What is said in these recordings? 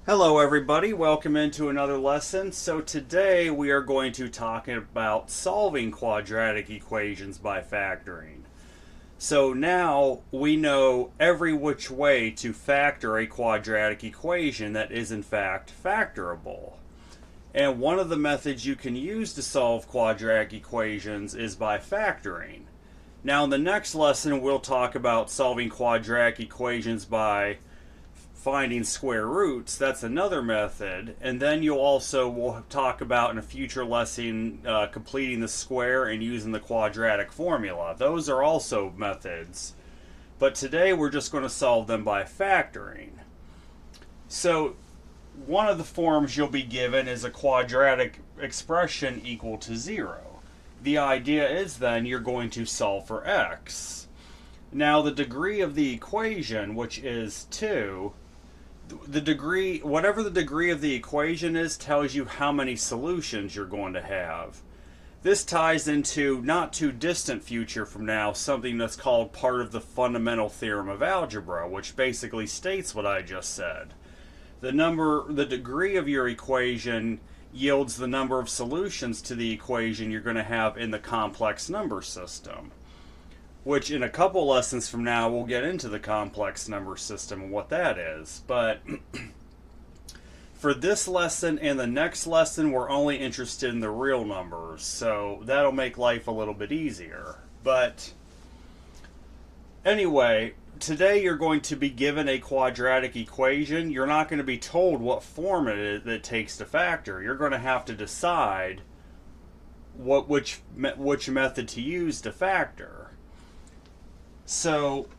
Hello everybody, welcome into another lesson. So today we are going to talk about solving quadratic equations by factoring. So now we know every which way to factor a quadratic equation that is in fact factorable. And one of the methods you can use to solve quadratic equations is by factoring. Now in the next lesson we'll talk about solving quadratic equations by finding square roots. That's another method. And then we'll talk about in a future lesson completing the square and using the quadratic formula. Those are also methods. But today we're just going to solve them by factoring. So one of the forms you'll be given is a quadratic expression equal to 0. The idea is then you're going to solve for x. Now the degree of the equation, which is 2, whatever the degree of the equation is, tells you how many solutions you're going to have. This ties into not too distant future from now something that's called part of the fundamental theorem of algebra, which basically states what I just said. The degree of your equation yields the number of solutions to the equation you're going to have in the complex number system, which in a couple lessons from now we'll get into the complex number system and what that is. But for this lesson and the next lesson, we're only interested in the real numbers, so that'll make life a little bit easier. But anyway, today you're going to be given a quadratic equation. You're not going to be told what form it is that it takes to factor. You're going to have to decide which method to use to factor. So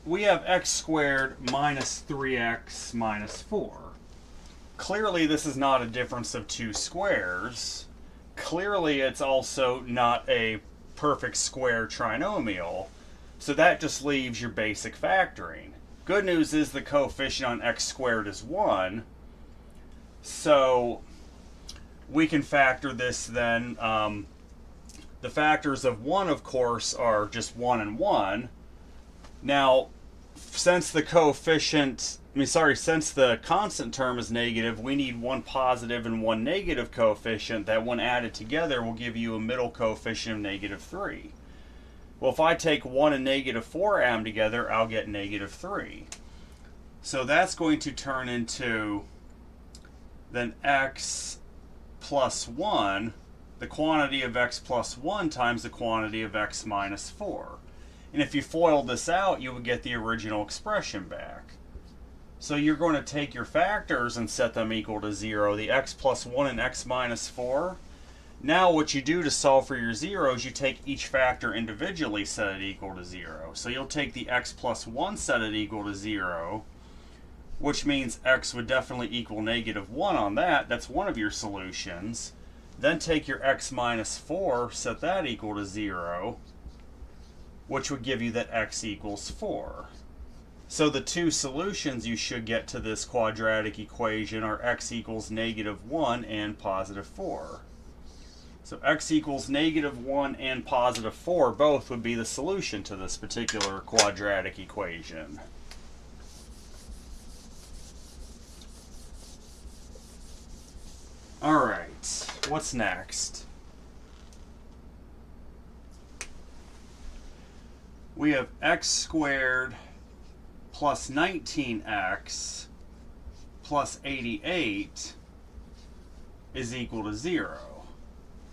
we have x squared minus 3x minus 4. Clearly this is not a difference of two squares. Clearly it's also not a perfect square trinomial. So that just leaves your basic factoring. Good news is the coefficient on x squared is 1. So we can factor this then. The factors of 1, of course, are just 1 and 1. Now, since the constant term is negative, we need one positive and one negative coefficient that when added together will give you a middle coefficient of negative 3. Well, if I take 1 and negative 4, add them together, I'll get negative 3. So that's going to turn into then x plus 1, the quantity of x plus 1 times the quantity of x minus 4. And if you FOIL this out, you would get the original expression back. So you're going to take your factors and set them equal to 0, the x plus 1 and x minus 4. Now what you do to solve for your zeros, you take each factor individually, set it equal to 0. So you'll take the x plus 1, set it equal to 0, which means x would definitely equal negative 1 on that. That's one of your solutions. Then take your x minus 4, set that equal to 0, which would give you that x equals 4. So the two solutions you should get to this quadratic equation are x equals negative 1 and positive 4. So x equals negative 1 and positive 4 both would be the solution to this particular quadratic equation. Alright, what's next? We have x squared plus 19x plus 88 is equal to 0.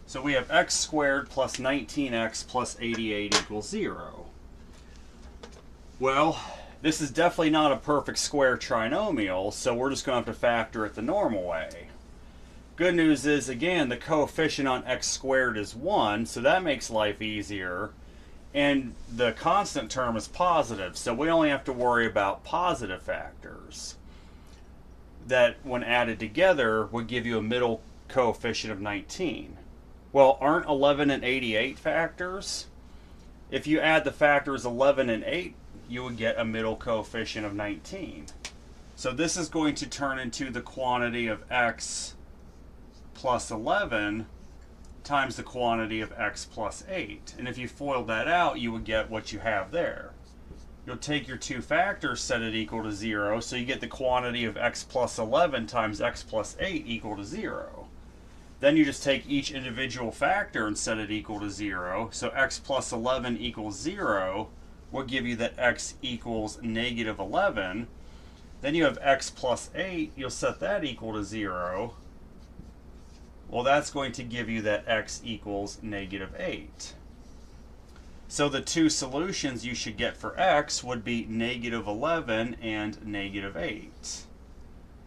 So we have x squared plus 19x plus 88 equals 0. Well, this is definitely not a perfect square trinomial, so we're just going to have to factor it the normal way. Good news is, again, the coefficient on x squared is 1, so that makes life easier. And the constant term is positive, so we only have to worry about positive factors that when added together would give you a middle coefficient of 19. Well, aren't 11 and 88 factors? If you add the factors 11 and 8, you would get a middle coefficient of 19. So this is going to turn into the quantity of x plus 11 times the quantity of x plus 8. And if you FOIL that out, you would get what you have there. you'll take your two factors, set it equal to 0, so you get the quantity of x plus 11 times x plus 8 equal to 0. Then you just take each individual factor and set it equal to 0, so x plus 11 equals 0 will give you that x equals negative 11. Then you have x plus 8, you'll set that equal to 0. Well, that's going to give you that x equals negative 8. So the two solutions you should get for x would be negative 11 and negative 8.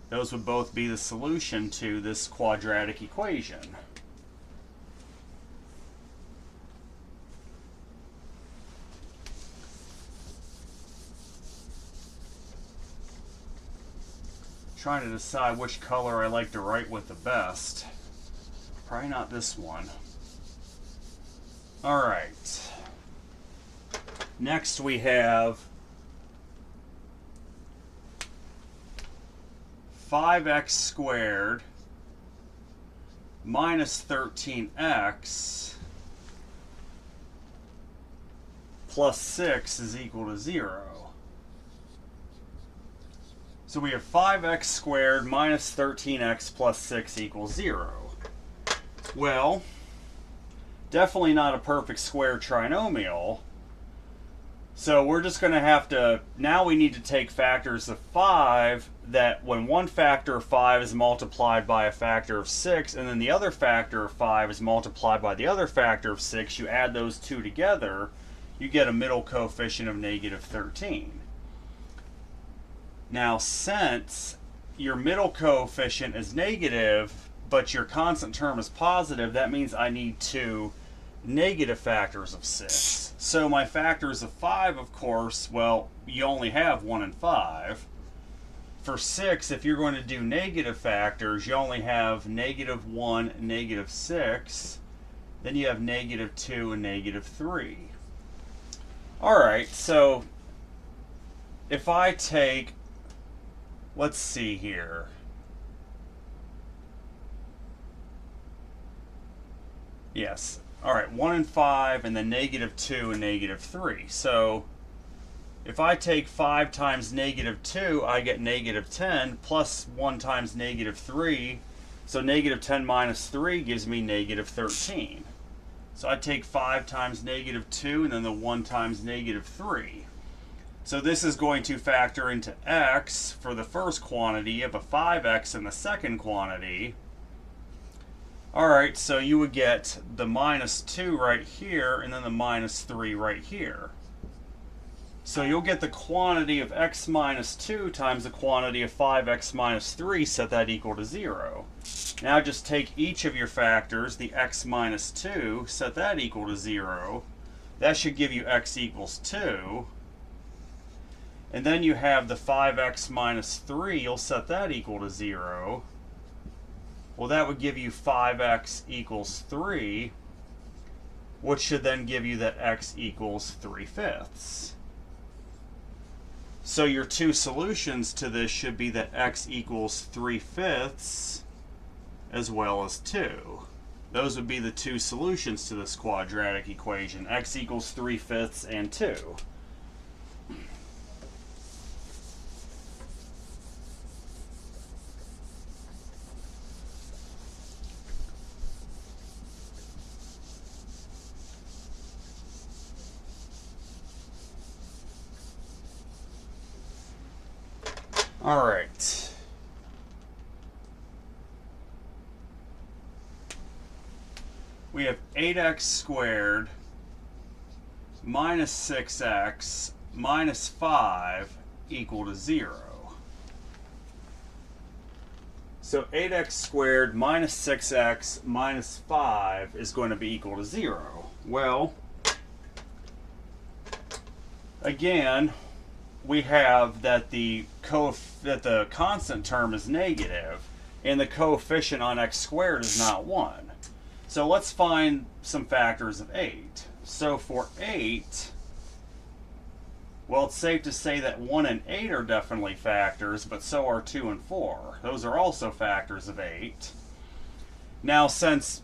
Those would both be the solution to this quadratic equation. Trying to decide which color I like to write with the best. Probably not this one. All right. Next we have 5x squared minus 13x plus 6 is equal to 0. So we have 5x squared minus 13x plus 6 equals 0. Well, definitely not a perfect square trinomial. So we're just going to have to, now we need to take factors of 5 that when one factor of 5 is multiplied by a factor of 6 and then the other factor of 5 is multiplied by the other factor of 6, you add those two together, you get a middle coefficient of negative 13. Now since your middle coefficient is negative but your constant term is positive, that means I need two negative factors of 6. So my factors of 5, of course, well, you only have 1 and 5. For 6, if you're going to do negative factors, you only have negative 1, negative 6. Then you have negative 2 and negative 3. Alright, so if I take, let's see here. Yes. All right, 1 and 5, and then negative 2 and negative 3. So if I take 5 times negative 2, I get negative 10, plus 1 times negative 3. So negative 10 minus 3 gives me negative 13. So I take 5 times negative 2, and then the 1 times negative 3. So this is going to factor into x for the first quantity of a 5x in the second quantity. Alright, so you would get the minus 2 right here, and then the minus 3 right here. So you'll get the quantity of x minus 2 times the quantity of 5x minus 3, set that equal to 0. Now just take each of your factors, the x minus 2, set that equal to 0. That should give you x equals 2. And then you have the 5x minus 3, you'll set that equal to 0. Well, that would give you 5x equals 3, which should then give you that x equals 3/5. So your two solutions to this should be that x equals 3/5 as well as 2. Those would be the two solutions to this quadratic equation, x equals 3/5 and 2. All right. We have 8x squared minus 6x minus 5 equal to 0. So 8x squared minus 6x minus 5 is going to be equal to 0. Well, again, we have that the constant term is negative and the coefficient on x squared is not 1. So let's find some factors of 8. So for 8, well, it's safe to say that 1 and 8 are definitely factors, but so are 2 and 4. Those are also factors of 8. Now, since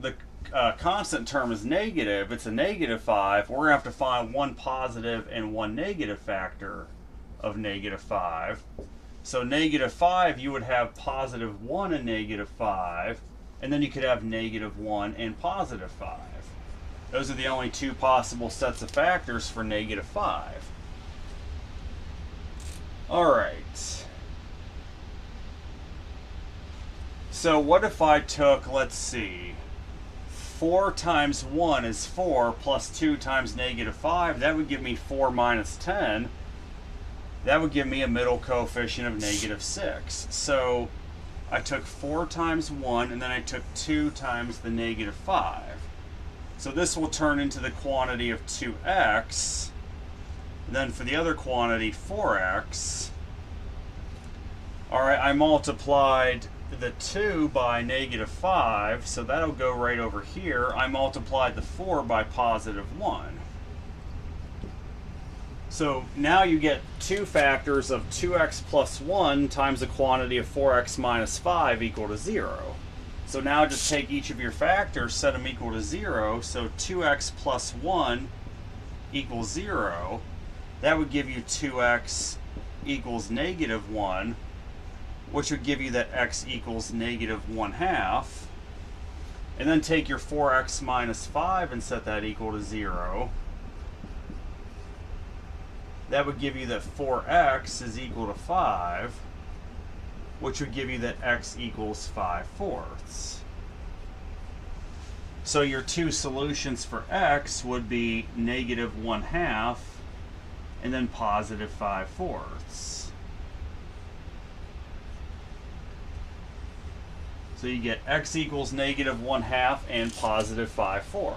the constant term is negative, it's a negative 5, we're going to have to find one positive and one negative factor of negative 5. So negative 5, you would have positive 1 and negative 5, and then you could have negative 1 and positive 5. Those are the only two possible sets of factors for negative 5. Alright. So what if I took, let's see, 4 times 1 is 4 plus 2 times negative 5. That would give me 4 minus 10. That would give me a middle coefficient of negative 6. So I took 4 times 1 and then I took 2 times the negative 5. So this will turn into the quantity of 2x. And then for the other quantity, 4x. Alright, I multiplied the 2 by negative 5, so that'll go right over here. I multiplied the 4 by positive 1. So now you get two factors of 2x plus 1 times the quantity of 4x minus 5 equal to 0. So now just take each of your factors, set them equal to 0. So 2x plus 1 equals 0. That would give you 2x equals negative 1, which would give you that x equals negative 1/2. And then take your 4x minus 5 and set that equal to 0. That would give you that 4x is equal to 5, which would give you that x equals 5/4. So your two solutions for x would be negative 1/2 and then positive 5/4. So you get x equals negative 1/2 and positive 5/4.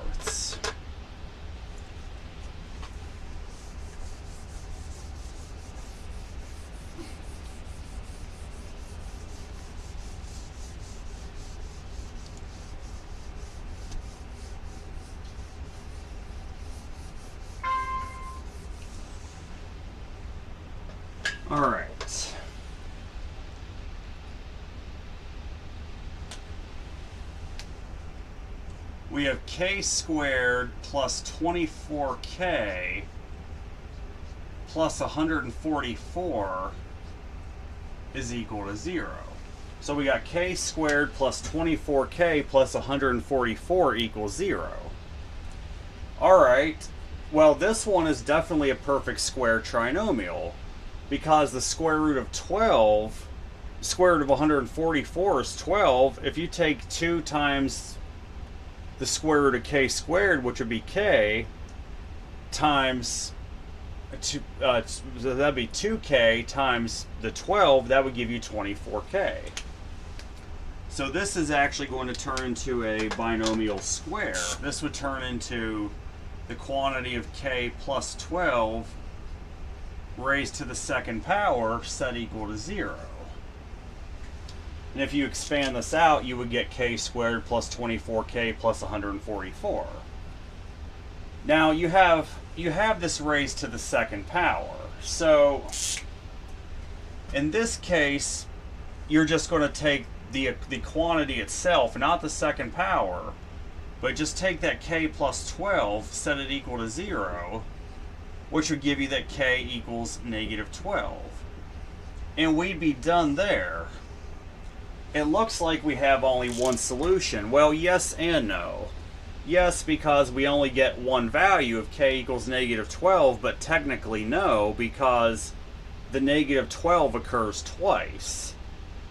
All right. We have k squared plus 24k plus 144 is equal to 0. So we got k squared plus 24k plus 144 equals 0. All right. Well, this one is definitely a perfect square trinomial, because the square root of 12, square root of 144 is 12. If you take 2 times the square root of k squared, which would be k, times, so that'd be 2k times the 12, that would give you 24k. So this is actually going to turn into a binomial square. This would turn into the quantity of k plus 12 raised to the second power set equal to 0. And if you expand this out, you would get k squared plus 24k plus 144. Now you have this raised to the second power. So in this case, you're just going to take the quantity itself, not the second power, but just take that k plus 12, set it equal to 0, which would give you that k equals negative 12. And we'd be done there. It looks like we have only one solution. Well, yes and no. Yes, because we only get one value of k equals negative 12, but technically no, because the negative 12 occurs twice.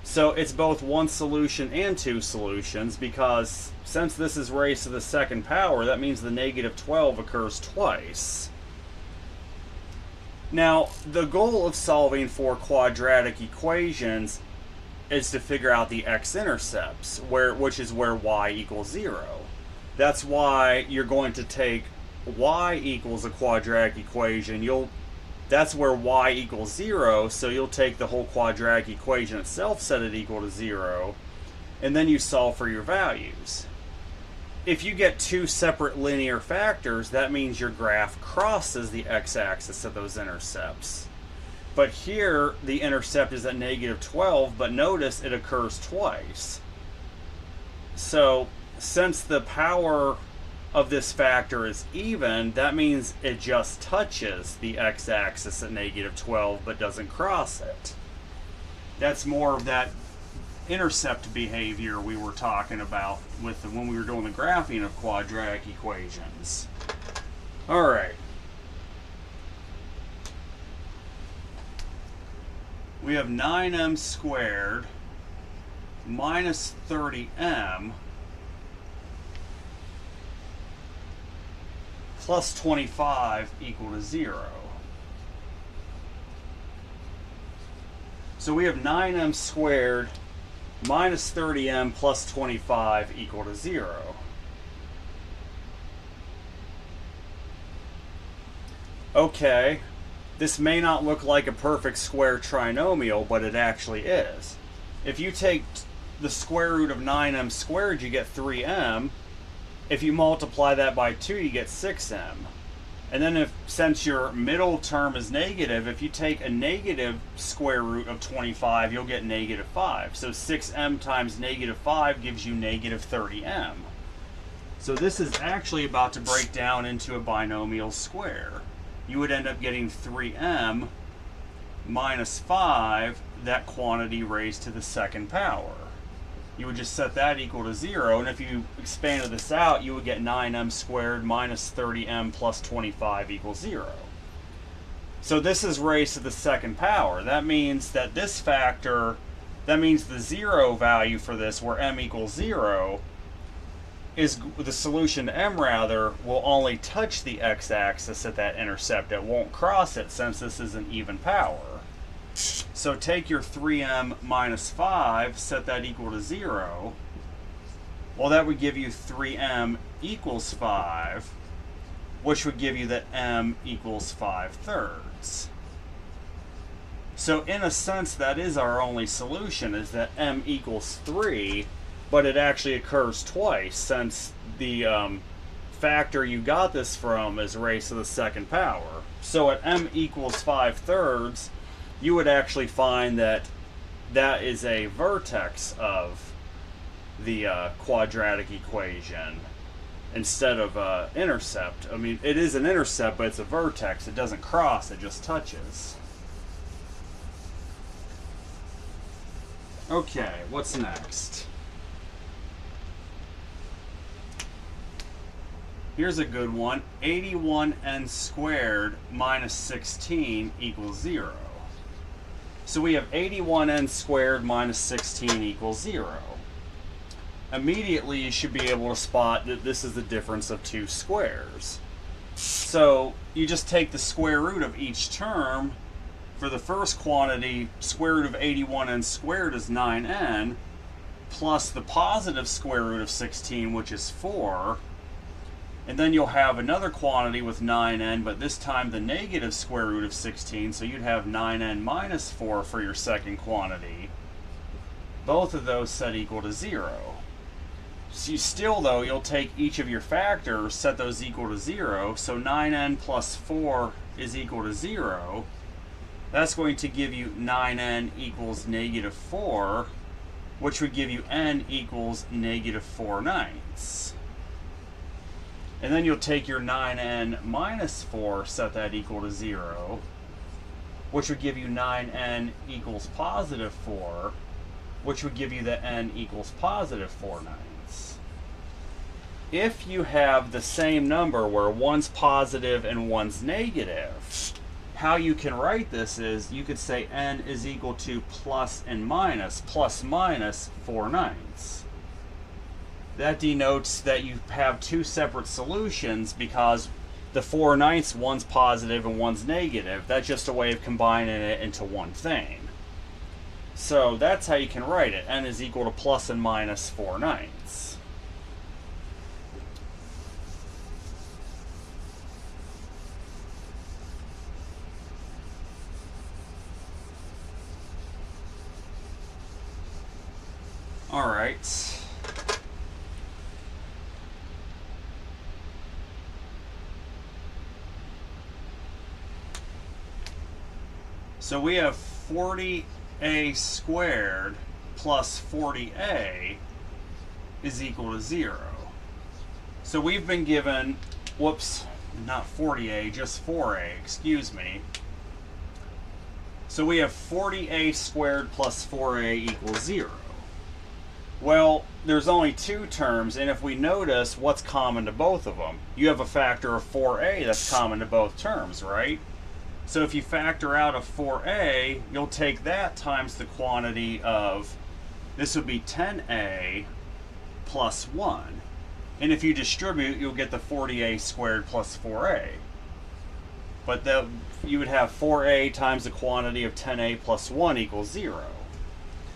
So it's both one solution and two solutions, because since this is raised to the second power, that means the negative 12 occurs twice. Now, the goal of solving for quadratic equations is to figure out the x-intercepts, which is where y equals 0. That's why you're going to take y equals a quadratic equation. That's where y equals 0, so you'll take the whole quadratic equation itself, set it equal to 0, and then you solve for your values. If you get two separate linear factors, that means your graph crosses the x-axis of those intercepts. But here, the intercept is at negative 12, but notice it occurs twice. So since the power of this factor is even, that means it just touches the x-axis at -12 but doesn't cross it. That's more of that intercept behavior we were talking about when we were doing the graphing of quadratic equations. All right. We have 9m squared minus 30m plus 25 equal to 0. So we have 9m squared minus 30m plus 25 equal to 0. Okay, this may not look like a perfect square trinomial, but it actually is. If you take the square root of 9m squared, you get 3m. If you multiply that by 2, you get 6m. And then since your middle term is negative, if you take a negative square root of 25, you'll get -5. So 6m times -5 gives you -30m. So this is actually about to break down into a binomial square. You would end up getting 3m minus 5, that quantity raised to the second power. You would just set that equal to 0, and if you expanded this out, you would get 9m squared minus 30m plus 25 equals 0. So this is raised to the second power. That means that this factor, that means the 0 value for this, where m equals 0, is the solution to m, rather, will only touch the x-axis at that intercept. It won't cross it, since this is an even power. So take your 3m minus 5, set that equal to 0. Well, that would give you 3m equals 5, which would give you that m equals 5/3. So in a sense, that is our only solution, is that m equals 3, but it actually occurs twice, since the factor you got this from is raised to the second power. So at m equals 5/3, you would actually find that that is a vertex of the quadratic equation instead of intercept. I mean, it is an intercept, but it's a vertex. It doesn't cross, it just touches. Okay, what's next? Here's a good one. 81n squared minus 16 equals 0. So we have 81n squared minus 16 equals 0. Immediately you should be able to spot that this is the difference of two squares. So you just take the square root of each term. For the first quantity, square root of 81n squared is 9n, plus the positive square root of 16, which is 4. And then you'll have another quantity with 9n, but this time the negative square root of 16, so you'd have 9n minus 4 for your second quantity. Both of those set equal to 0. So you still, though, you'll take each of your factors, set those equal to 0, so 9n plus 4 is equal to 0. That's going to give you 9n equals -4, which would give you n equals -4/9. And then you'll take your 9n minus 4, set that equal to 0, which would give you 9n equals +4, which would give you that n equals +4/9. If you have the same number where one's positive and one's negative, how you can write this is you could say n is equal to plus and minus, plus minus 4/9. That denotes that you have two separate solutions because the 4/9, one's positive and one's negative. That's just a way of combining it into one thing. So that's how you can write it. N is equal to plus and minus 4/9. All right. So we have 40a squared plus 40a is equal to 0. So we've been given, whoops, not 40a, just 4a, excuse me. So we have 40a squared plus 4a equals 0. Well, there's only two terms, and if we notice, what's common to both of them? You have a factor of 4a that's common to both terms, right? So if you factor out a 4a, you'll take that times the quantity of, this would be 10a plus 1. And if you distribute, you'll get the 40a squared plus 4a. But you would have 4a times the quantity of 10a plus 1 equals 0.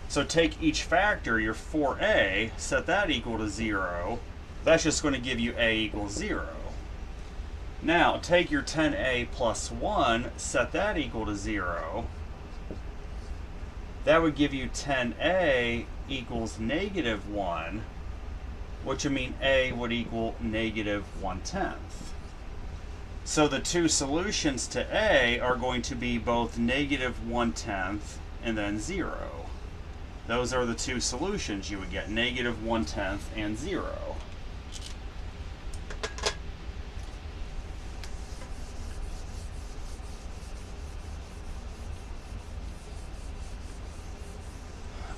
So take each factor, your 4a, set that equal to 0. That's just going to give you a equals 0. Now, take your 10a plus 1, set that equal to 0. That would give you 10a equals negative 1, which would mean a would equal negative 1/10. So the two solutions to a are going to be both negative 1/10 and then 0. Those are the two solutions you would get, negative 1/10 and 0.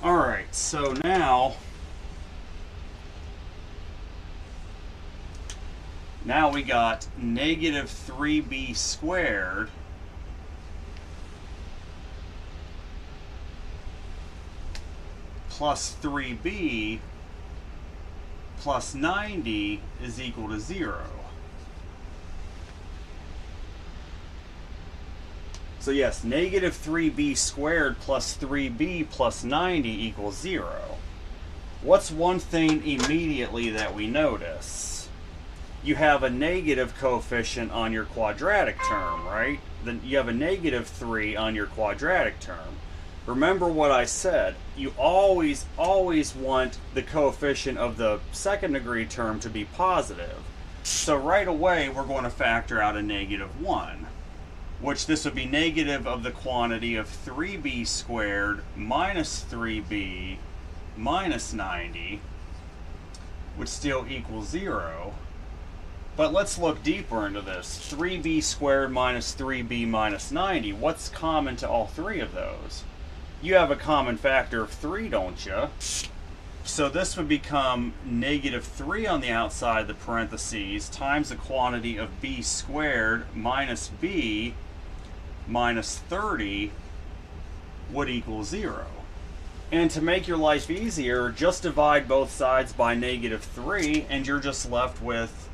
All right, so now we got negative 3b squared plus 3b plus 90 is equal to 0. So yes, negative 3b squared plus 3b plus 90 equals 0. What's one thing immediately that we notice? You have a negative coefficient on your quadratic term, right? Then you have a negative 3 on your quadratic term. Remember what I said, you always want the coefficient of the second degree term to be positive. So right away we're going to factor out a negative 1, which this would be negative of the quantity of 3b squared minus 3b minus 90, which still equals 0. But let's look deeper into this. 3b squared minus 3b minus 90, what's common to all three of those? You have a common factor of 3, don't you? So this would become negative 3 on the outside of the parentheses times the quantity of b squared minus b minus 30 would equal 0. And to make your life easier, just divide both sides by negative 3 and you're just left with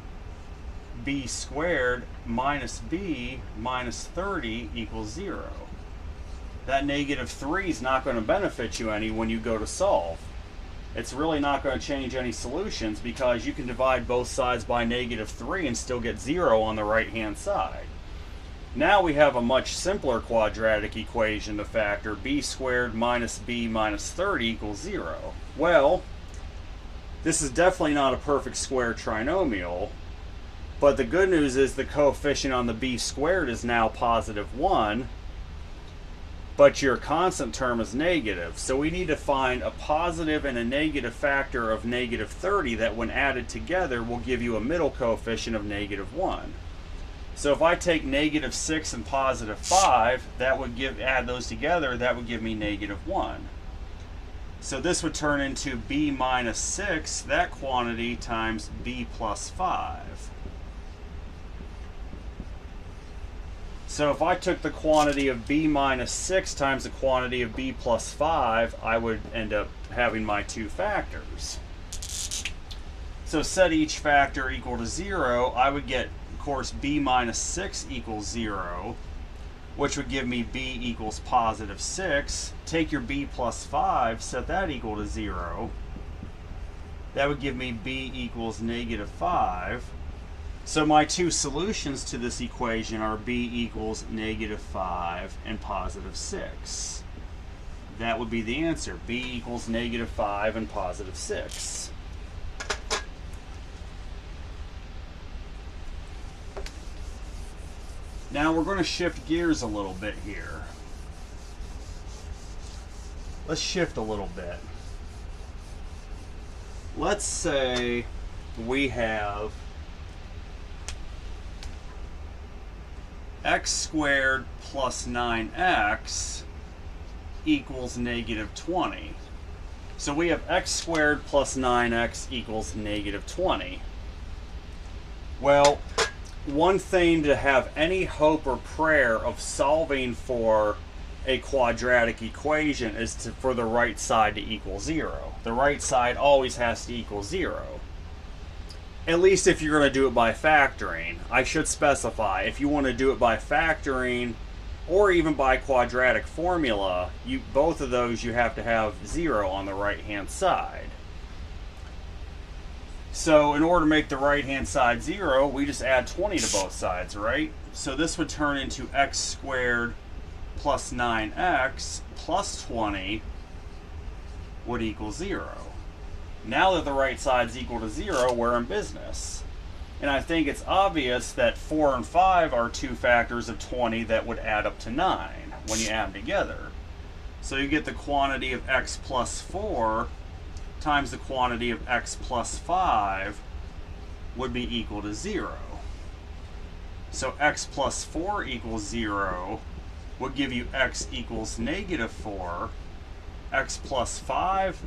b squared minus b minus 30 equals 0. That negative 3 is not going to benefit you any when you go to solve. It's really not going to change any solutions because you can divide both sides by negative 3 and still get 0 on the right hand side. Now we have a much simpler quadratic equation to factor. B squared minus b minus 30 equals 0. Well, this is definitely not a perfect square trinomial, but the good news is the coefficient on the b squared is now positive 1, but your constant term is negative. So we need to find a positive and a negative factor of negative 30 that when added together will give you a middle coefficient of negative 1. So if I take negative 6 and positive 5, that would add those together, that would give me negative 1. So this would turn into b minus 6, that quantity, times b plus 5. So if I took the quantity of b minus 6 times the quantity of b plus 5, I would end up having my two factors. So set each factor equal to 0, I would get, of course, b minus 6 equals 0, which would give me b equals positive 6. Take your b plus 5, set that equal to 0. That would give me b equals negative 5. So my two solutions to this equation are b equals negative 5 and positive 6. That would be the answer, b equals negative 5 and positive 6. Now we're going to shift gears a little bit here. Let's shift a little bit. let's say we have x squared plus 9x equals negative 20. So we have x squared plus 9x equals negative 20. Well, one thing to have any hope or prayer of solving for a quadratic equation is for the right side to equal 0. The right side always has to equal 0. At least if you're going to do it by factoring. I should specify, if you want to do it by factoring or even by quadratic formula, both of those you have to have 0 on the right hand side. So in order to make the right hand side 0, we just add 20 to both sides, right? So this would turn into x squared plus 9x plus 20 would equal 0. Now that the right side's equal to 0, we're in business. And I think it's obvious that 4 and 5 are two factors of 20 that would add up to 9 when you add them together. So you get the quantity of x plus 4 times the quantity of x plus 5 would be equal to 0. So x plus 4 equals 0 would give you x equals negative 4. X plus 5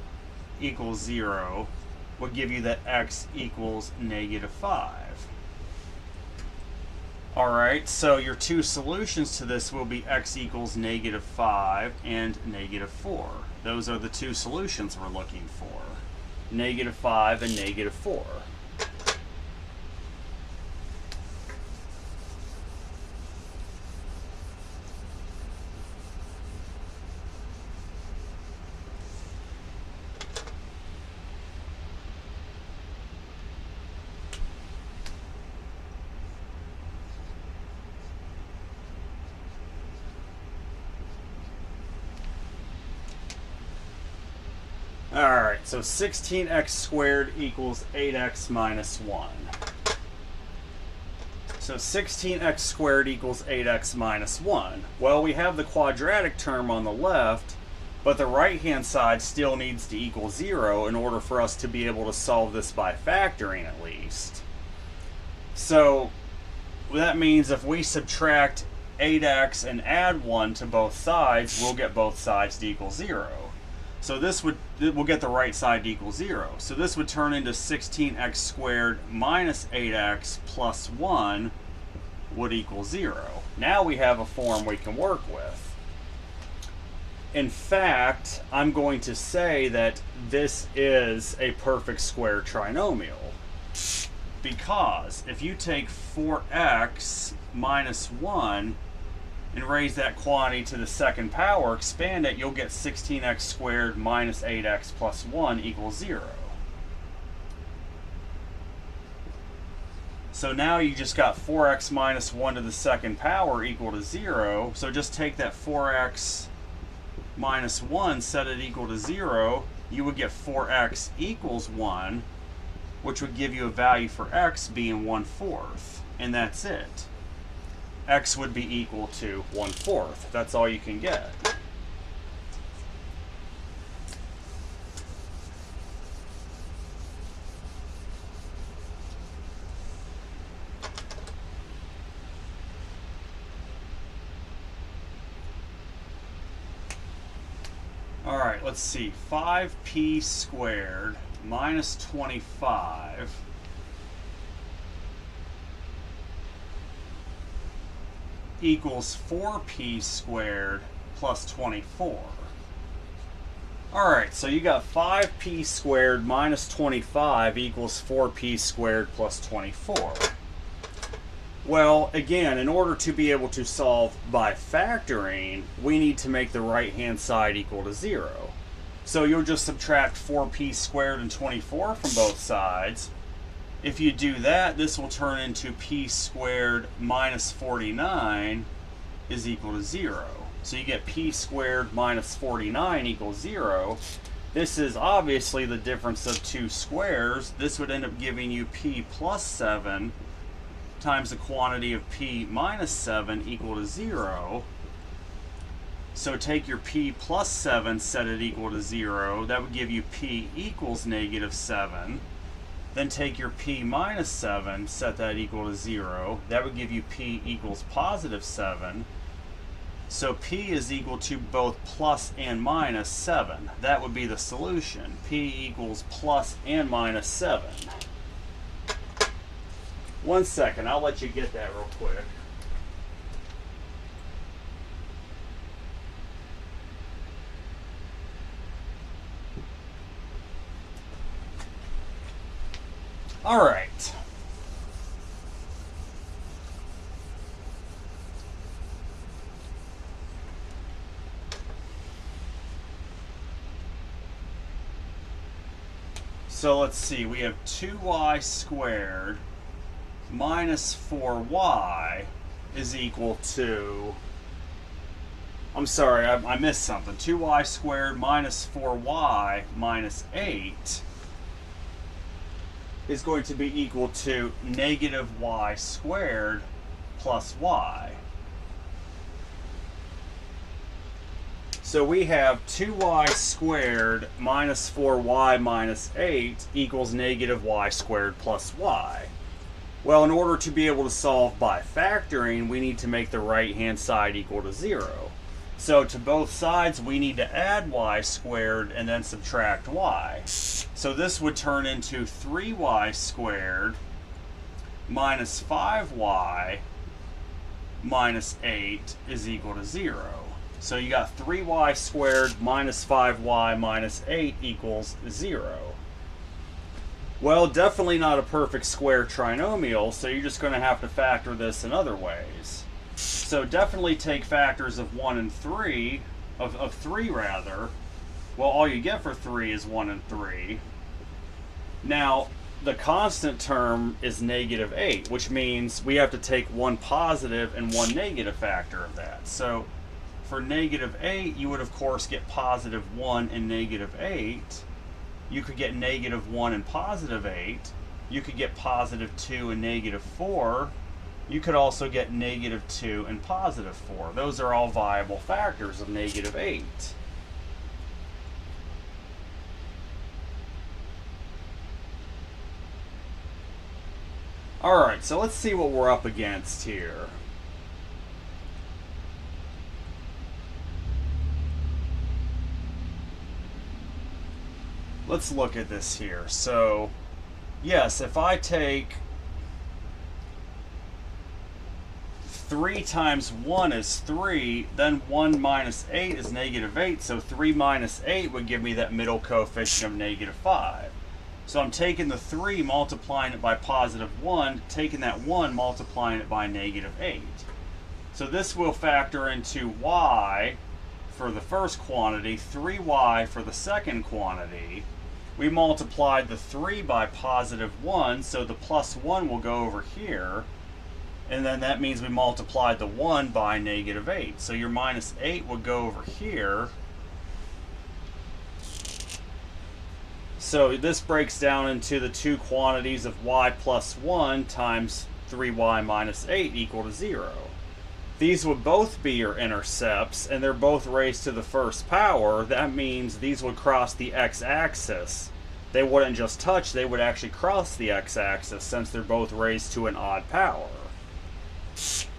equals 0 would give you that x equals negative 5. Alright, so your two solutions to this will be x equals negative 5 and negative 4. Those are the two solutions we're looking for. Negative 5 and negative 4. Alright, so 16x squared equals 8x minus 1. So 16x squared equals 8x minus 1. Well, we have the quadratic term on the left, but the right-hand side still needs to equal 0 in order for us to be able to solve this by factoring at least. So that means if we subtract 8x and add 1 to both sides, we'll get both sides to equal 0. So we'll get the right side to equal 0. So this would turn into 16x squared minus 8x plus 1 would equal 0. Now we have a form we can work with. In fact, I'm going to say that this is a perfect square trinomial. Because if you take 4x minus 1 and raise that quantity to the second power, expand it, you'll get 16x squared minus 8x plus 1 equals 0. So now you just got 4x minus 1 to the second power equal to 0. So just take that 4x minus 1, set it equal to 0. You would get 4x equals 1, which would give you a value for x being 1/4. And that's it. X would be equal to 1/4. That's all you can get. All right, let's see. 5p squared minus 25 equals 4p squared plus 24. Alright, so you got 5p squared minus 25 equals 4p squared plus 24. Well, again, in order to be able to solve by factoring, we need to make the right-hand side equal to 0. So you'll just subtract 4p squared and 24 from both sides. If you do that, this will turn into p squared minus 49 is equal to 0. So you get p squared minus 49 equals 0. This is obviously the difference of two squares. This would end up giving you p plus 7 times the quantity of p minus 7 equal to 0. So take your p plus 7, set it equal to 0. That would give you p equals negative 7. Then take your p minus 7, set that equal to 0. That would give you p equals positive 7. So p is equal to both plus and minus 7. That would be the solution. P equals plus and minus 7. 1 second, I'll let you get that real quick. All right. So let's see, we have 2y squared minus 4y is equal to, I'm sorry, I missed something. 2y squared minus 4y minus 8 is going to be equal to negative y squared plus y. So we have 2y squared minus 4y minus 8 equals negative y squared plus y. Well, in order to be able to solve by factoring, we need to make the right-hand side equal to 0. So to both sides, we need to add y squared and then subtract y. So this would turn into 3y squared minus 5y minus 8 is equal to 0. So you got 3y squared minus 5y minus 8 equals 0. Well, definitely not a perfect square trinomial, so you're just going to have to factor this in other ways. So definitely take factors of 1 and 3, of 3 rather. Well, all you get for 3 is 1 and 3. Now, the constant term is negative 8, which means we have to take one positive and one negative factor of that. So for negative 8, you would of course get positive 1 and negative 8. You could get negative 1 and positive 8. You could get positive 2 and negative 4. You could also get negative 2 and positive 4. Those are all viable factors of negative 8. Alright, so let's see what we're up against here. Let's look at this here. So, yes, if I take 3 times 1 is 3, then 1 minus 8 is negative 8, so 3 minus 8 would give me that middle coefficient of negative 5. So I'm taking the 3, multiplying it by positive 1, taking that 1, multiplying it by negative 8. So this will factor into y for the first quantity, 3y for the second quantity. We multiplied the 3 by positive 1, so the plus 1 will go over here. And then that means we multiplied the 1 by negative 8. So your minus 8 would go over here. So this breaks down into the two quantities of y plus 1 times 3y minus 8 equal to 0. These would both be your intercepts, and they're both raised to the first power. That means these would cross the x-axis. They wouldn't just touch, they would actually cross the x-axis since they're both raised to an odd power.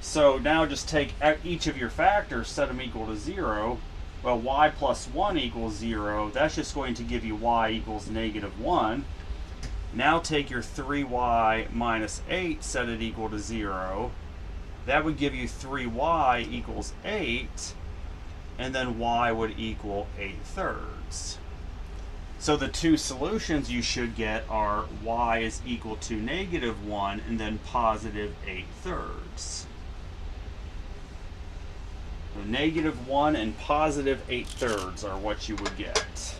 So now just take each of your factors, set them equal to 0. Well, y plus 1 equals 0. That's just going to give you y equals negative 1. Now take your 3y minus 8, set it equal to 0. That would give you 3y equals 8. And then y would equal 8/3. So the two solutions you should get are y is equal to negative 1 and then positive 8/3. So negative 1 and positive 8/3 are what you would get.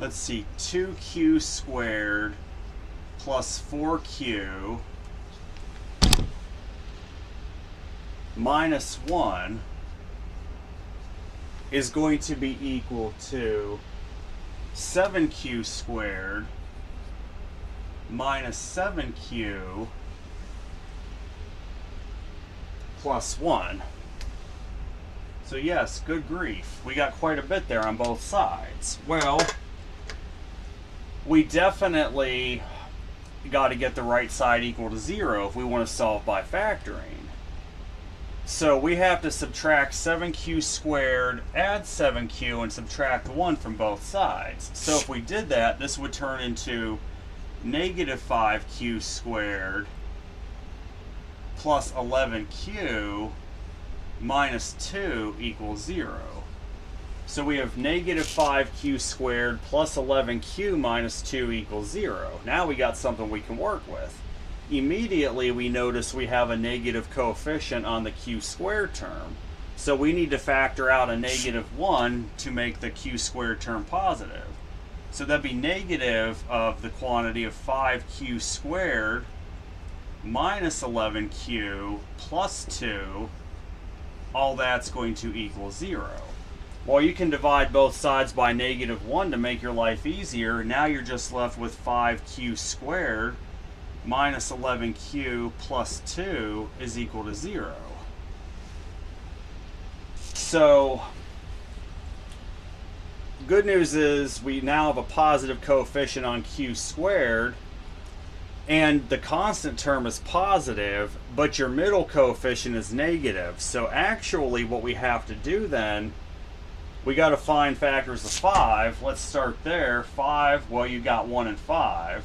let's see, 2q squared plus 4q minus 1 is going to be equal to 7q squared minus 7q plus 1. So yes, good grief. We got quite a bit there on both sides. Well, we definitely got to get the right side equal to 0 if we want to solve by factoring. So we have to subtract 7q squared, add 7q, and subtract 1 from both sides. So if we did that, this would turn into negative 5q squared plus 11q minus 2 equals 0. So we have negative 5q squared plus 11q minus 2 equals 0. Now we got something we can work with. Immediately we notice we have a negative coefficient on the q squared term. So we need to factor out a negative 1 to make the q squared term positive. So that'd be negative of the quantity of 5q squared minus 11q plus 2. All that's going to equal 0. Well, you can divide both sides by negative 1 to make your life easier. Now you're just left with 5q squared minus 11q plus 2 is equal to 0. So, good news is we now have a positive coefficient on q squared, and the constant term is positive, but your middle coefficient is negative. So actually what we have to do then, we got to find factors of 5. Let's start there. 5, well, you got 1 and 5.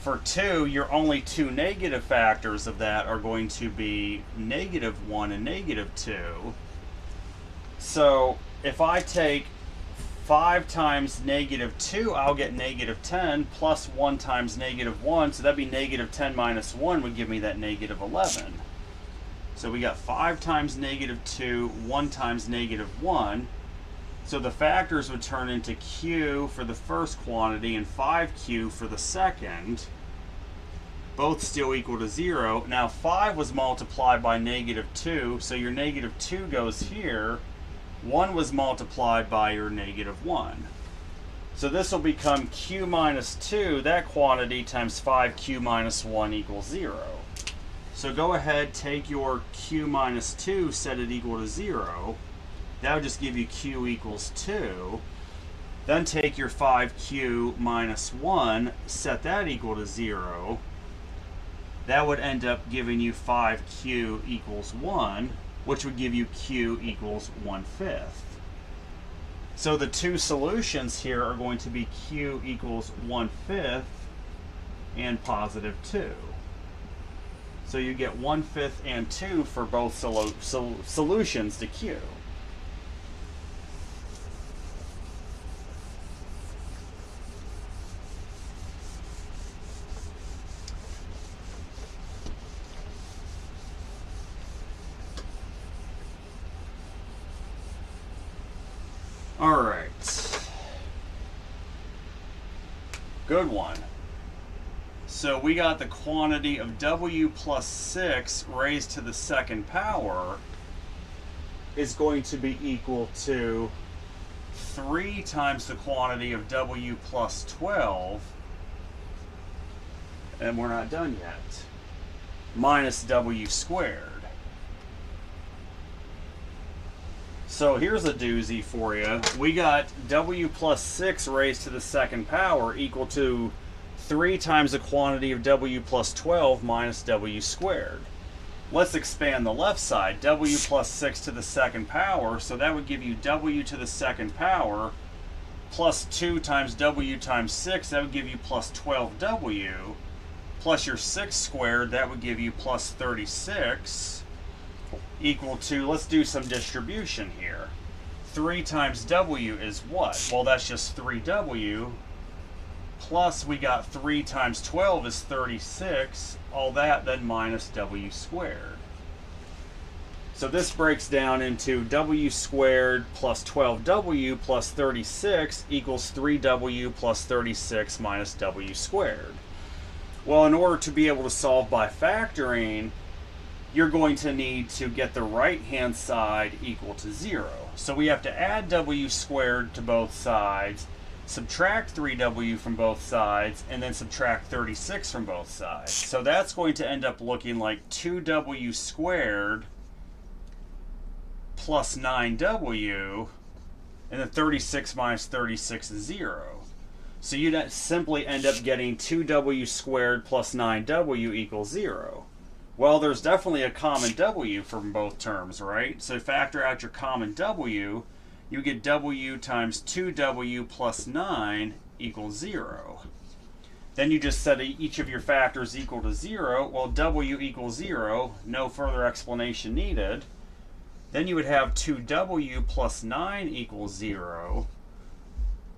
For 2, your only two negative factors of that are going to be negative 1 and negative 2. So if I take 5 times negative 2, I'll get negative 10 plus 1 times negative 1. So that'd be negative 10 minus 1 would give me that negative 11. So we got 5 times negative 2, 1 times negative 1. So the factors would turn into q for the first quantity and 5q for the second. Both still equal to 0. Now 5 was multiplied by negative 2, so your negative 2 goes here. 1 was multiplied by your negative 1. So this will become q minus 2, that quantity, times 5q minus 1 equals 0. So go ahead, take your q minus 2, set it equal to 0. That would just give you q equals 2. Then take your 5q minus 1, set that equal to 0. That would end up giving you 5q equals 1, which would give you q equals 1/5. So the two solutions here are going to be q equals 1/5 and positive 2. So you get 1/5 and 2 for both solutions to q. All right. Good one. So we got the quantity of w plus 6 raised to the second power is going to be equal to 3 times the quantity of w plus 12, and we're not done yet, minus w squared. So here's a doozy for you. We got w plus 6 raised to the second power equal to 3 times the quantity of w plus 12 minus w squared. Let's expand the left side. W plus 6 to the second power, so that would give you w to the second power plus 2 times w times 6, that would give you plus 12w, plus your 6 squared, that would give you plus 36, equal to, let's do some distribution here. 3 times w is what? Well, that's just 3w, plus we got 3 times 12 is 36, all that, then minus w squared. So this breaks down into w squared plus 12w plus 36 equals 3w plus 36 minus w squared. Well, in order to be able to solve by factoring, you're going to need to get the right-hand side equal to 0. So we have to add w squared to both sides, subtract 3w from both sides, and then subtract 36 from both sides. So that's going to end up looking like 2w squared plus 9w, and then 36 minus 36 is 0. So you'd simply end up getting 2w squared plus 9w equals 0. Well, there's definitely a common w from both terms, right? So factor out your common w, you get w times 2w plus 9 equals 0. Then you just set each of your factors equal to 0. Well, w equals 0, no further explanation needed. Then you would have 2w plus 9 equals 0,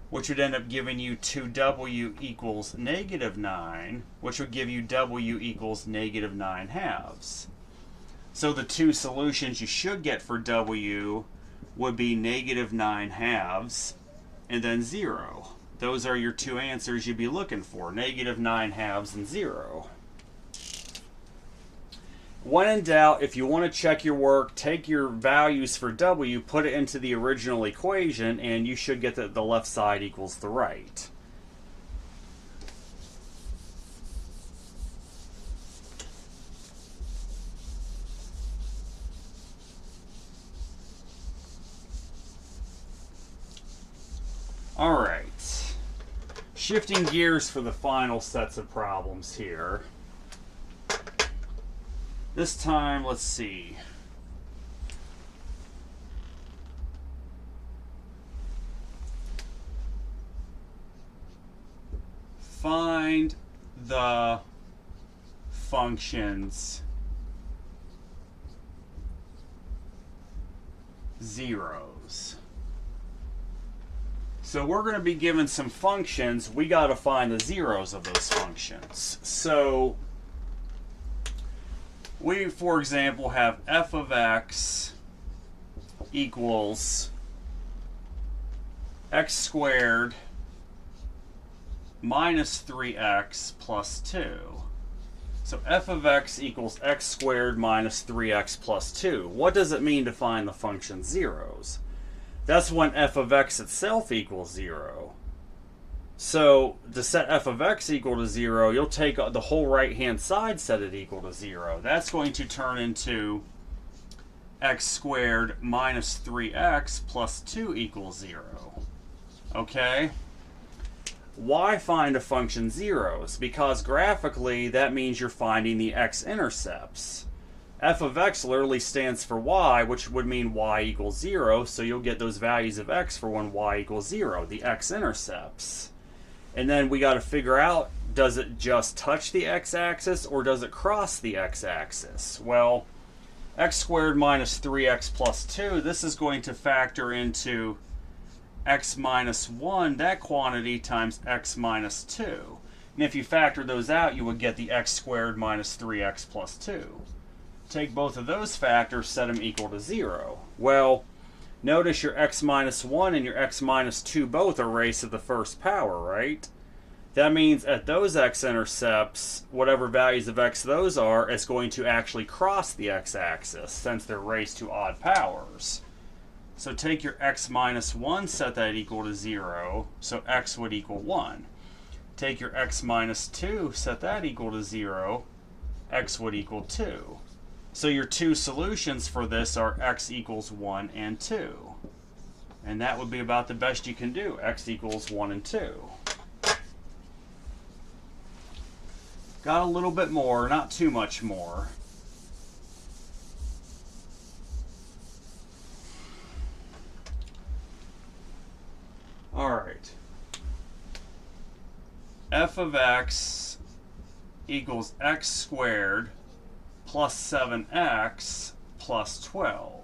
which would end up giving you 2w equals negative 9, which would give you w equals negative 9 halves. So the two solutions you should get for w would be negative 9 halves and then 0. Those are your two answers you'd be looking for, negative 9 halves and 0. When in doubt, if you want to check your work, take your values for w, put it into the original equation, and you should get that the left side equals the right. All right. Shifting gears for the final sets of problems here. This time, let's see. Find the functions zeros. So we're going to be given some functions. We got to find the zeros of those functions. So we, for example, have f of x equals x squared minus 3x plus 2. So f of x equals x squared minus 3x plus 2. What does it mean to find the function zeros? That's when f of x itself equals 0. So to set f of x equal to 0, you'll take the whole right-hand side, set it equal to 0. That's going to turn into x squared minus 3x plus 2 equals 0. Okay? Why find a function zeros? Because graphically, that means you're finding the x-intercepts. F of x literally stands for y, which would mean y equals 0, so you'll get those values of x for when y equals 0, the x-intercepts. And then we got to figure out, does it just touch the x-axis or does it cross the x-axis? Well, x squared minus 3x plus 2, this is going to factor into x minus 1, that quantity, times x minus 2. And if you factor those out, you would get the x squared minus 3x plus 2. Take both of those factors, set them equal to 0. Well, notice your x minus 1 and your x minus 2 both are raised to the first power, right? That means at those x-intercepts, whatever values of x those are, it's going to actually cross the x-axis since they're raised to odd powers. So take your x minus 1, set that equal to 0, so x would equal 1. Take your x minus 2, set that equal to 0, x would equal 2. So your two solutions for this are x equals 1 and 2. And that would be about the best you can do, x equals 1 and 2. Got a little bit more, not too much more. All right. F of x equals x squared plus 7x plus 12.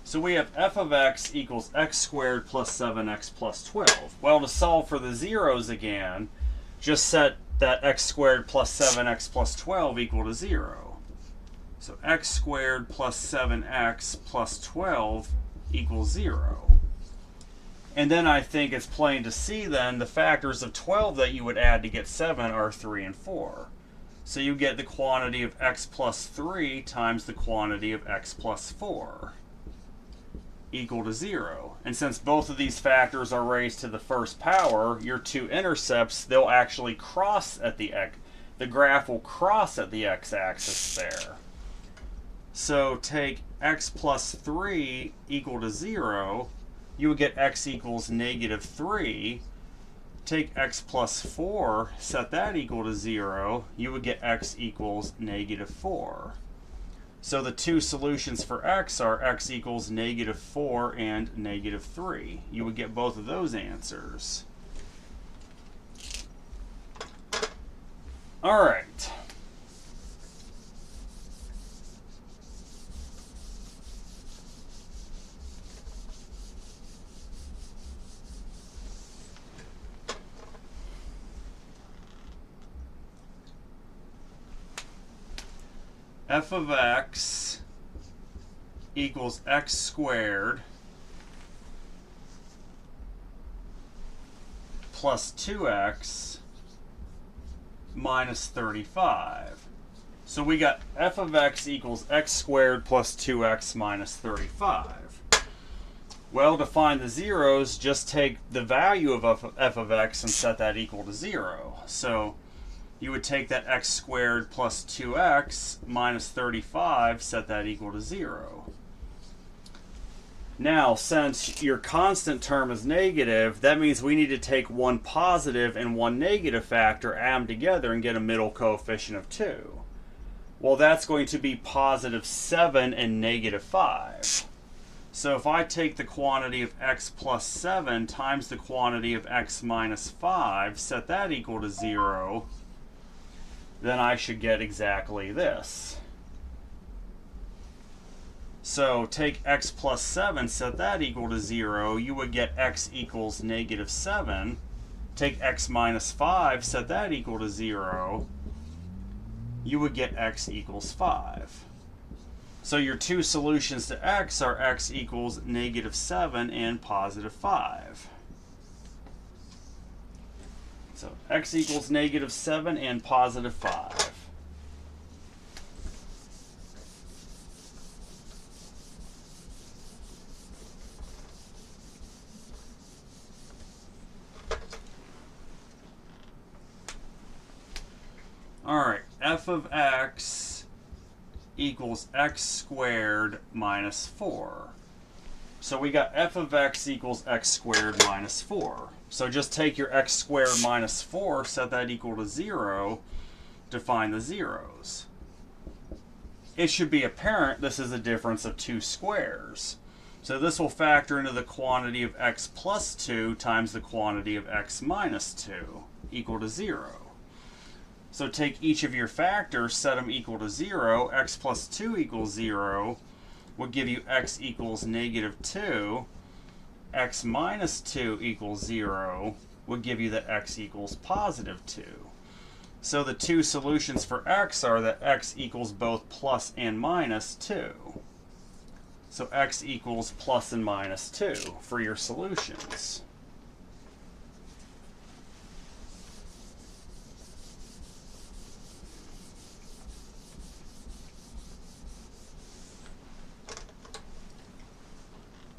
So we have f of x equals x squared plus 7x plus 12. Well, to solve for the zeros again, just set that x squared plus 7x plus 12 equal to 0. So x squared plus 7x plus 12 equals 0. And then I think it's plain to see then the factors of 12 that you would add to get 7 are 3 and 4. So you get the quantity of x plus 3 times the quantity of x plus 4 equal to 0. And since both of these factors are raised to the first power, your two intercepts, they'll actually cross at the x. The graph will cross at the x-axis there. So take x plus 3 equal to 0. You would get x equals negative 3. Take x plus 4, set that equal to 0. You would get x equals negative 4. So the two solutions for x are x equals negative 4 and negative 3. You would get both of those answers. All right. F of x equals x squared plus 2x minus 35. So we got f of x equals x squared plus 2x minus 35. Well, to find the zeros, just take the value of f of x and set that equal to 0. So you would take that x squared plus 2x minus 35, set that equal to 0. Now, since your constant term is negative, that means we need to take one positive and one negative factor, add them together, and get a middle coefficient of 2. Well, that's going to be positive 7 and negative 5. So if I take the quantity of x plus 7 times the quantity of x minus 5, set that equal to 0, then I should get exactly this. So take x plus 7, set that equal to 0, you would get x equals negative 7. Take x minus 5, set that equal to 0, you would get x equals 5. So your two solutions to x are x equals negative 7 and positive 5. So x equals negative 7 and positive 5. All right, f of x equals x squared minus 4. So we got f of x equals x squared minus 4. So just take your x squared minus 4, set that equal to 0 to find the zeros. It should be apparent this is a difference of two squares. So this will factor into the quantity of x plus 2 times the quantity of x minus 2 equal to 0. So take each of your factors, set them equal to 0. X plus 2 equals 0 would give you x equals negative 2. X minus 2 equals 0 would give you that x equals positive 2. So the two solutions for x are that x equals both plus and minus 2. So x equals plus and minus 2 for your solutions.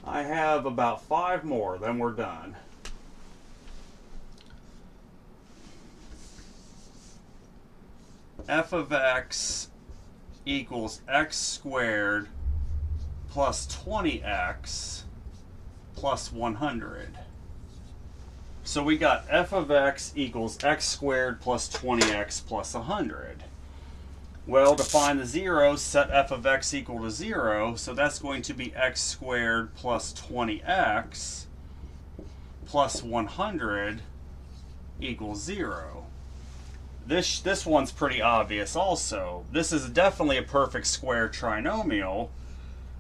I have about 5 more, then we're done. F of x equals x squared plus 20x plus 100. So we got f of x equals x squared plus 20x plus 100. Well, to find the zeros, set f of x equal to 0, so that's going to be x squared plus 20x plus 100 equals 0. This one's pretty obvious also. This is definitely a perfect square trinomial.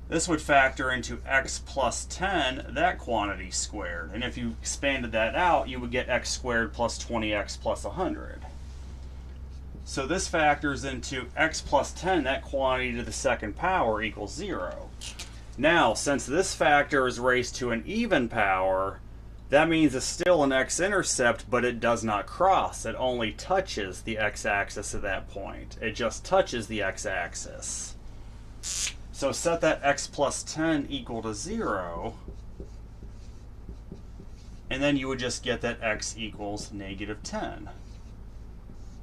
This would factor into x plus 10, that quantity squared. And if you expanded that out, you would get x squared plus 20x plus 100. So this factors into x plus 10, that quantity to the second power equals 0. Now, since this factor is raised to an even power, that means it's still an x-intercept, but it does not cross. It only touches the x-axis at that point. It just touches the x-axis. So set that x plus 10 equal to 0, and then you would just get that x equals negative 10.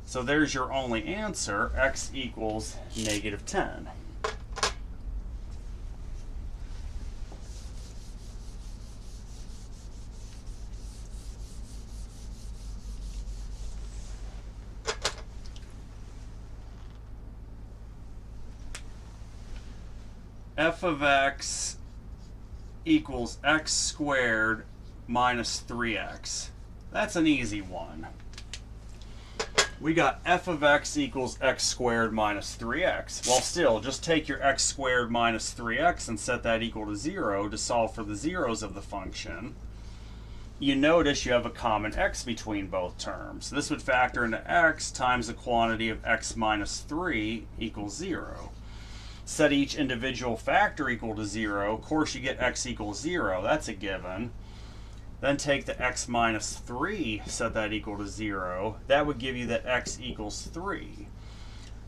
So there's your only answer, x equals negative 10. F of x equals x squared minus 3x. That's an easy one. We got f of x equals x squared minus 3x. Well, still, just take your x squared minus 3x and set that equal to 0 to solve for the zeros of the function. You notice you have a common x between both terms. So this would factor into x times the quantity of x minus 3 equals 0. Set each individual factor equal to 0. Of course, you get x equals 0. That's a given. Then take the x minus 3, set that equal to 0. That would give you that x equals 3.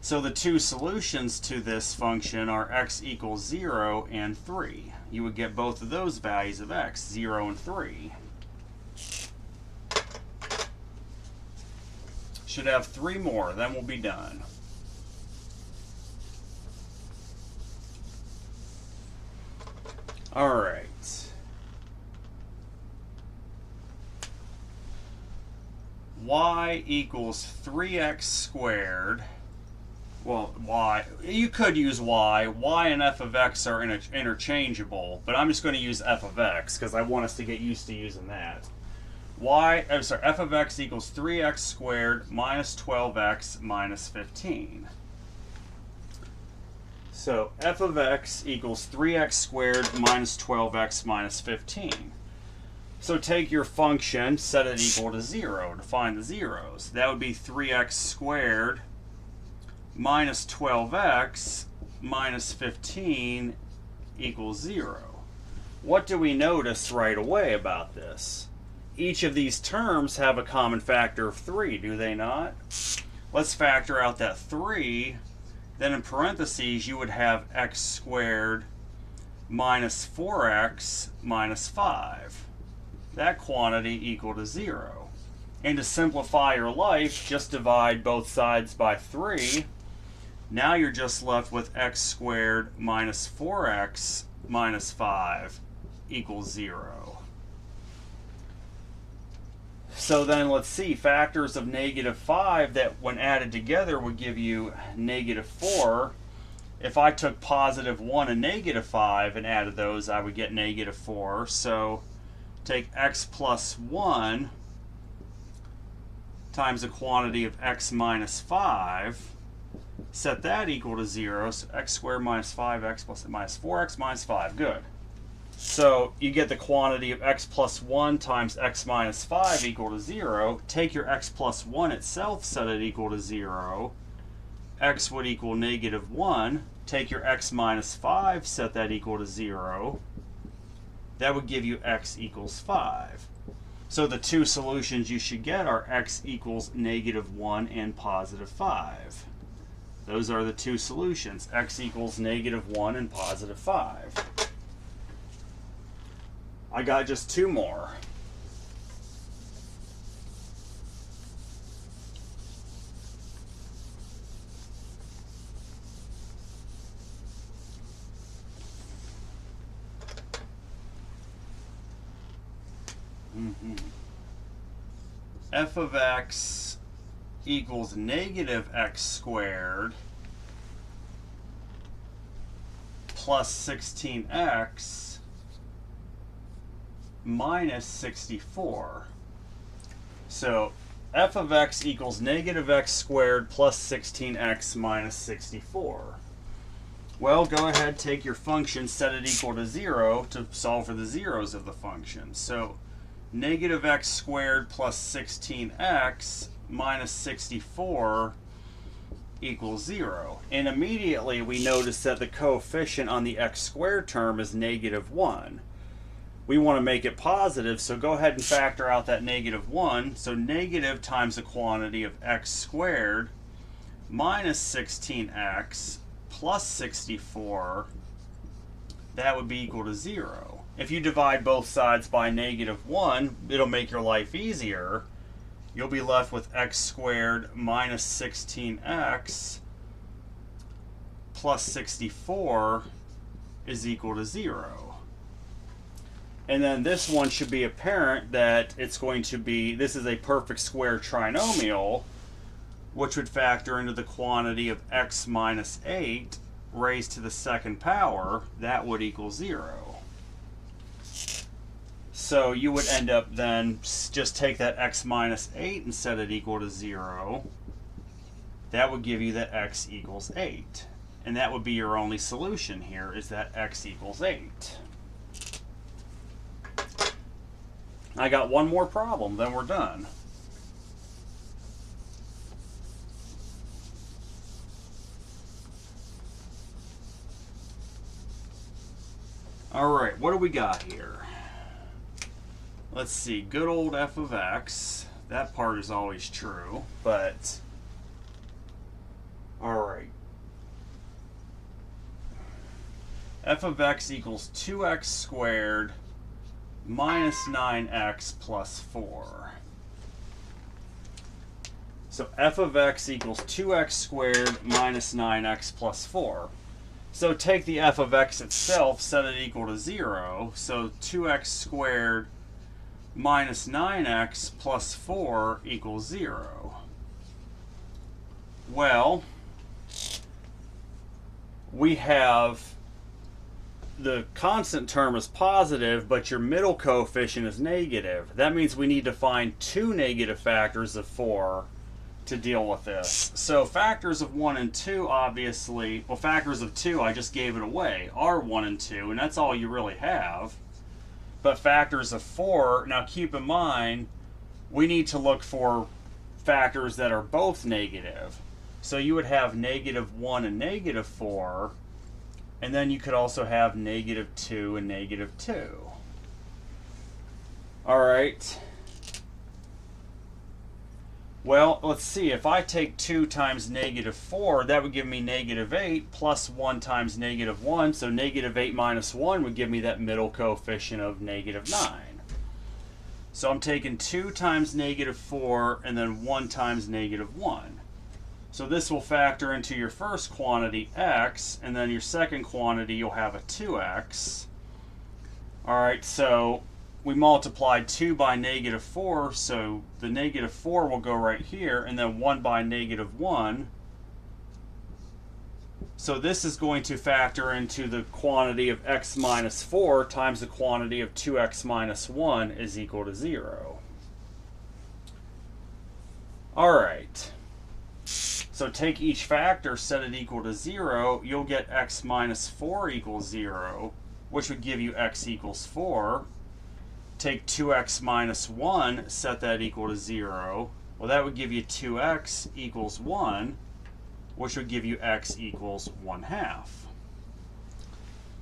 So the two solutions to this function are x equals 0 and 3. You would get both of those values of x, 0 and 3. Should have 3 more, then we'll be done. All right. Y equals 3x squared. Well, y, you could use y. Y and f of x are interchangeable, but I'm just going to use f of x because I want us to get used to using that. F of x equals 3x squared minus 12x minus 15. So f of x equals 3x squared minus 12x minus 15. So take your function, set it equal to 0 to find the zeros. That would be 3x squared minus 12x minus 15 equals 0. What do we notice right away about this? Each of these terms have a common factor of 3, do they not? Let's factor out that 3. Then in parentheses, you would have x squared minus 4x minus 5. That quantity equal to 0. And to simplify your life, just divide both sides by 3. Now you're just left with x squared minus 4x minus 5 equals 0. So then let's see, factors of negative 5 that when added together would give you negative 4. If I took positive 1 and negative 5 and added those, I would get negative 4. So take x plus 1 times the quantity of x minus 5. Set that equal to 0. So x squared minus 5x plus minus 4x minus 5. Good. So you get the quantity of x plus 1 times x minus 5 equal to 0. Take your x plus 1 itself, set it equal to 0. X would equal negative 1. Take your x minus 5, set that equal to 0. That would give you x equals 5. So the two solutions you should get are x equals negative 1 and positive 5. Those are the two solutions, x equals negative 1 and positive 5. I got just 2 more. F of x equals negative x squared plus 16x minus 64. So f of x equals negative x squared plus 16x minus 64. Well, go ahead, take your function, set it equal to 0 to solve for the zeros of the function. So negative x squared plus 16x minus 64 equals 0. And immediately we notice that the coefficient on the x squared term is -1. We want to make it positive, so go ahead and factor out that -1. So negative times the quantity of x squared minus 16x plus 64, that would be equal to 0. If you divide both sides by -1, it'll make your life easier. You'll be left with x squared minus 16x plus 64 is equal to 0. And then this one should be apparent that it's going to be, this is a perfect square trinomial, which would factor into the quantity of x minus 8 raised to the second power. That would equal 0. So you would end up then just take that x minus 8 and set it equal to 0. That would give you that x equals 8. And that would be your only solution here, is that x equals 8. I got one more problem, then we're done. Alright, what do we got here? Let's see, good old f of x. That part is always true, but alright. F of x equals 2x squared minus 9x plus 4. So f of x equals 2x squared minus 9x plus 4. So take the f of x itself, set it equal to 0. So 2x squared minus 9x plus 4 equals 0. Well, we have the constant term is positive, but your middle coefficient is negative. That means we need to find two negative factors of 4 to deal with this. So factors of 1 and 2, obviously, well, factors of 2, I just gave it away, are 1 and 2, and that's all you really have. But factors of 4, now keep in mind, we need to look for factors that are both negative. So you would have -1 and -4, and then you could also have -2 and -2. All right. Well, let's see. If I take 2 times -4, that would give me -8 plus 1 times -1. So -8 minus 1 would give me that middle coefficient of -9. So I'm taking 2 times -4 and then 1 times -1. So this will factor into your first quantity, x, and then your second quantity, you'll have a 2x. All right, so we multiplied 2 by -4, so the -4 will go right here, and then 1 by -1. So this is going to factor into the quantity of x minus 4 times the quantity of 2x minus 1 is equal to 0. All right. So take each factor, set it equal to 0, you'll get x minus 4 equals 0, which would give you x equals 4. Take 2x minus 1, set that equal to 0. Well, that would give you 2x equals 1, which would give you x equals 1/2.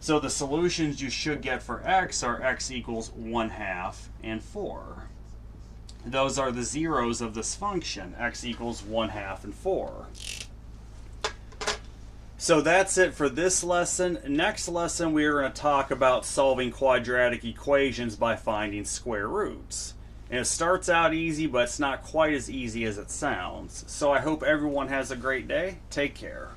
So the solutions you should get for x are x equals 1/2 and 4. Those are the zeros of this function, x equals 1/2 and 4. So that's it for this lesson. Next lesson, we are going to talk about solving quadratic equations by finding square roots. And it starts out easy, but it's not quite as easy as it sounds. So I hope everyone has a great day. Take care.